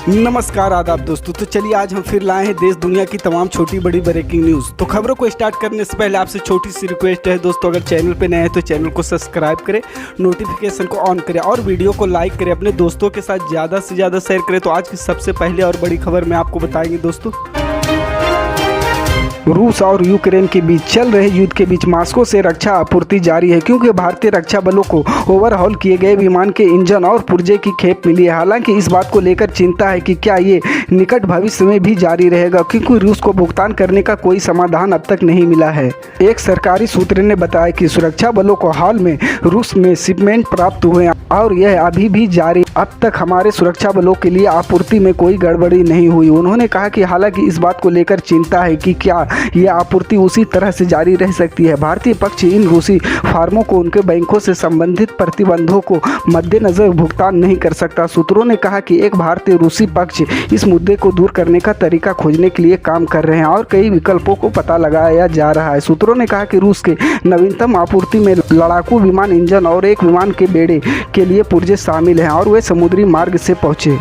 नमस्कार आदाब दोस्तों। तो चलिए आज हम फिर लाए हैं देश दुनिया की तमाम छोटी बड़ी ब्रेकिंग न्यूज़। तो खबरों को स्टार्ट करने से पहले आपसे छोटी सी रिक्वेस्ट है दोस्तों, अगर चैनल पे नए हैं तो चैनल को सब्सक्राइब करें, नोटिफिकेशन को ऑन करें और वीडियो को लाइक करें, अपने दोस्तों के साथ ज़्यादा से ज़्यादा शेयर करें। तो आज की सबसे पहले और बड़ी खबर मैं आपको बताएंगे दोस्तों, रूस और यूक्रेन के बीच चल रहे युद्ध के बीच मॉस्को से रक्षा आपूर्ति जारी है, क्योंकि भारतीय रक्षा बलों को ओवरहॉल किए गए विमान के इंजन और पुर्जे की खेप मिली है। हालांकि इस बात को लेकर चिंता है कि क्या ये निकट भविष्य में भी जारी रहेगा, क्योंकि रूस को भुगतान करने का कोई समाधान अब तक नहीं मिला है। एक सरकारी सूत्र ने बताया कि सुरक्षा बलों को हाल में रूस में शिपमेंट प्राप्त हुए हैं और यह अभी भी जारी। अब तक हमारे सुरक्षा बलों के लिए आपूर्ति में कोई गड़बड़ी नहीं हुई। उन्होंने कहा कि हालांकि इस बात को लेकर चिंता है कि क्या यह आपूर्ति उसी तरह से जारी रह सकती है। भारतीय पक्ष इन रूसी फार्मों को उनके बैंकों से संबंधित प्रतिबंधों को मद्देनजर भुगतान नहीं कर सकता। सूत्रों ने कहा कि एक भारतीय रूसी पक्ष इस मुद्दे को दूर करने का तरीका खोजने के लिए काम कर रहे हैं और कई विकल्पों को पता लगाया जा रहा है। सूत्रों ने कहा कि रूस के नवीनतम आपूर्ति में लड़ाकू विमान इंजन और एक विमान के बेड़े के लिए पुर्जे शामिल हैं और वे समुद्री मार्ग से पहुंचे।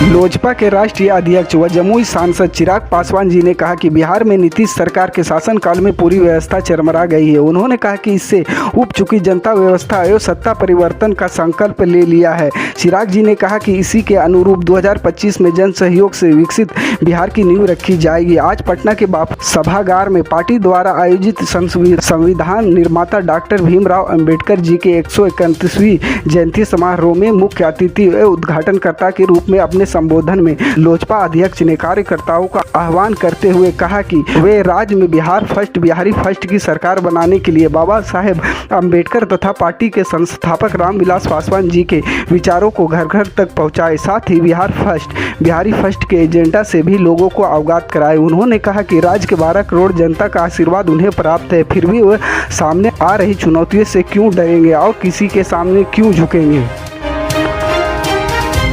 लोजपा के राष्ट्रीय अध्यक्ष व जमुई सांसद चिराग पासवान जी ने कहा कि बिहार में नीतीश सरकार के शासनकाल में पूरी व्यवस्था चरमरा गई है। उन्होंने कहा कि इससे उब चुकी जनता व्यवस्था एवं सत्ता परिवर्तन का संकल्प ले लिया है। चिराग जी ने कहा कि इसी के अनुरूप 2025 में जन सहयोग से विकसित बिहार की नींव रखी जाएगी। आज पटना के बापू सभागार में पार्टी द्वारा आयोजित संविधान निर्माता डॉक्टर भीमराव अंबेडकर जी के 131वीं जयंती समारोह में मुख्य अतिथि व उद्घाटनकर्ता के रूप में अपने संबोधन में लोजपा अध्यक्ष ने कार्यकर्ताओं का आह्वान करते हुए कहा कि वे राज्य में बिहार फर्स्ट बिहारी फर्स्ट की सरकार बनाने के लिए बाबा साहेब अंबेडकर तथा पार्टी के संस्थापक रामविलास पासवान जी के विचारों को घर घर तक पहुंचाए, साथ ही बिहार फर्स्ट बिहारी फर्स्ट के एजेंडा से भी लोगों को अवगत कराए। उन्होंने कहा कि राज्य के 12 करोड़ जनता का आशीर्वाद उन्हें प्राप्त है, फिर भी वह सामने आ रही चुनौतियों से क्यों डरेंगे और किसी के सामने क्यों झुकेंगे।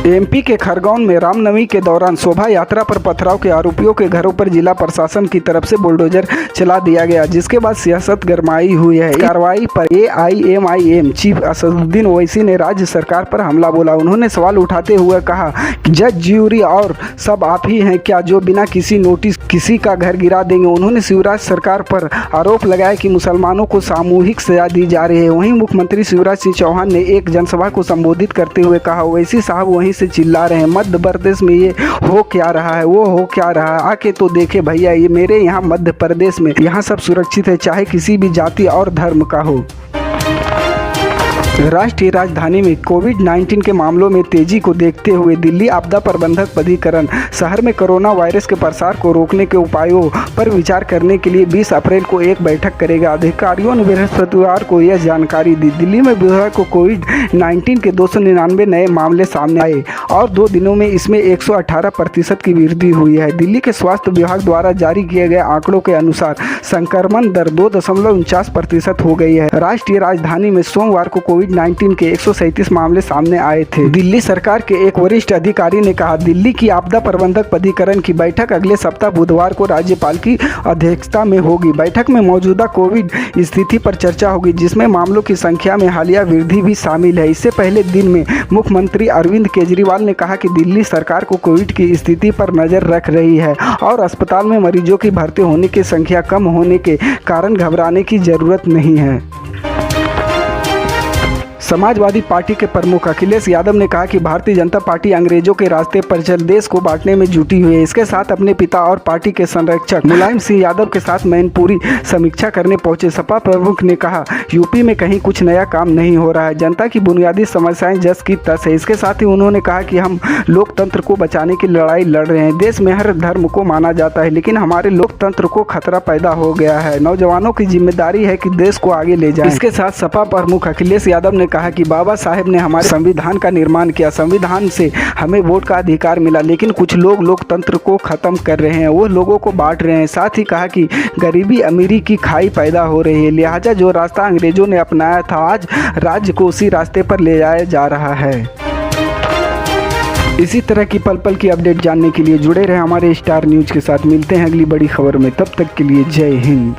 एमपी के खरगोन में रामनवमी के दौरान शोभा यात्रा पर पथराव के आरोपियों के घरों पर जिला प्रशासन की तरफ से बुलडोजर चला दिया गया, जिसके बाद सियासत गरमाई हुई है। कार्रवाई पर AIMIM चीफ असदुद्दीन ओवैसी ने राज्य सरकार पर हमला बोला। उन्होंने सवाल उठाते हुए कहा कि जज ज्यूरी और सब आप ही हैं क्या जो बिना किसी नोटिस किसी का घर गिरा देंगे। उन्होंने शिवराज सरकार पर आरोप लगाया कि मुसलमानों को सामूहिक सजा दी जा रही है। वहीं मुख्यमंत्री शिवराज सिंह चौहान ने एक जनसभा को संबोधित करते हुए कहा, ओवैसी साहब वहीं से चिल्ला रहे हैं, मध्य प्रदेश में ये हो क्या रहा है, वो हो क्या रहा है, आके तो देखे भैया, ये मेरे यहाँ मध्य प्रदेश में यहाँ सब सुरक्षित है, चाहे किसी भी जाति और धर्म का हो। राष्ट्रीय राजधानी में कोविड-19 के मामलों में तेजी को देखते हुए दिल्ली आपदा प्रबंधक प्राधिकरण शहर में कोरोना वायरस के प्रसार को रोकने के उपायों पर विचार करने के लिए 20 अप्रैल को एक बैठक करेगा। अधिकारियों ने बृहस्पतिवार को यह जानकारी दी। दिल्ली में बुधवार को कोविड-19 के 299 नए मामले सामने आए और 2 दिनों में इसमें 118% की वृद्धि हुई है। दिल्ली के स्वास्थ्य विभाग द्वारा जारी किए गए आंकड़ों के अनुसार संक्रमण दर 2.49% हो गई है। राष्ट्रीय राजधानी में सोमवार को कोविड-19 के 137 मामले सामने आए थे। दिल्ली सरकार के एक वरिष्ठ अधिकारी ने कहा, दिल्ली की आपदा प्रबंधक प्राधिकरण की बैठक अगले सप्ताह बुधवार को राज्यपाल की अध्यक्षता में होगी। बैठक में मौजूदा कोविड स्थिति पर चर्चा होगी, जिसमें मामलों की संख्या में हालिया वृद्धि भी शामिल है। इससे पहले दिन में मुख्यमंत्री अरविंद केजरीवाल ने कहा कि दिल्ली सरकार को कोविड की स्थिति पर नजर रख रही है और अस्पताल में मरीजों की भर्ती होने की संख्या कम होने के कारण घबराने की जरूरत नहीं है। समाजवादी पार्टी के प्रमुख अखिलेश यादव ने कहा कि भारतीय जनता पार्टी अंग्रेजों के रास्ते पर चल देश को बांटने में जुटी हुई है। इसके साथ अपने पिता और पार्टी के संरक्षक मुलायम सिंह यादव के साथ मैनपुरी समीक्षा करने पहुंचे। सपा प्रमुख ने कहा, यूपी में कहीं कुछ नया काम नहीं हो रहा है, जनता की बुनियादी समस्याएं जस की तस है। इसके साथ ही उन्होंने कहा कि हम लोकतंत्र को बचाने की लड़ाई लड़ रहे हैं। देश में हर धर्म को माना जाता है, लेकिन हमारे लोकतंत्र को खतरा पैदा हो गया है। नौजवानों की जिम्मेदारी है कि देश को आगे ले जाएं। इसके साथ सपा प्रमुख अखिलेश यादव ने कहा कि बाबा साहेब ने हमारे संविधान का निर्माण किया, संविधान से हमें वोट का अधिकार मिला, लेकिन कुछ लोग लोकतंत्र को खत्म कर रहे हैं, वो लोगों को बांट रहे हैं। साथ ही कहा कि गरीबी अमीरी की खाई पैदा हो रही है, लिहाजा जो रास्ता अंग्रेजों ने अपनाया था आज राज्य को उसी रास्ते पर ले जाया जा रहा है। इसी तरह की पल पल की अपडेट जानने के लिए जुड़े रहे हमारे स्टार न्यूज के साथ। मिलते हैं अगली बड़ी खबर में, तब तक के लिए जय हिंद।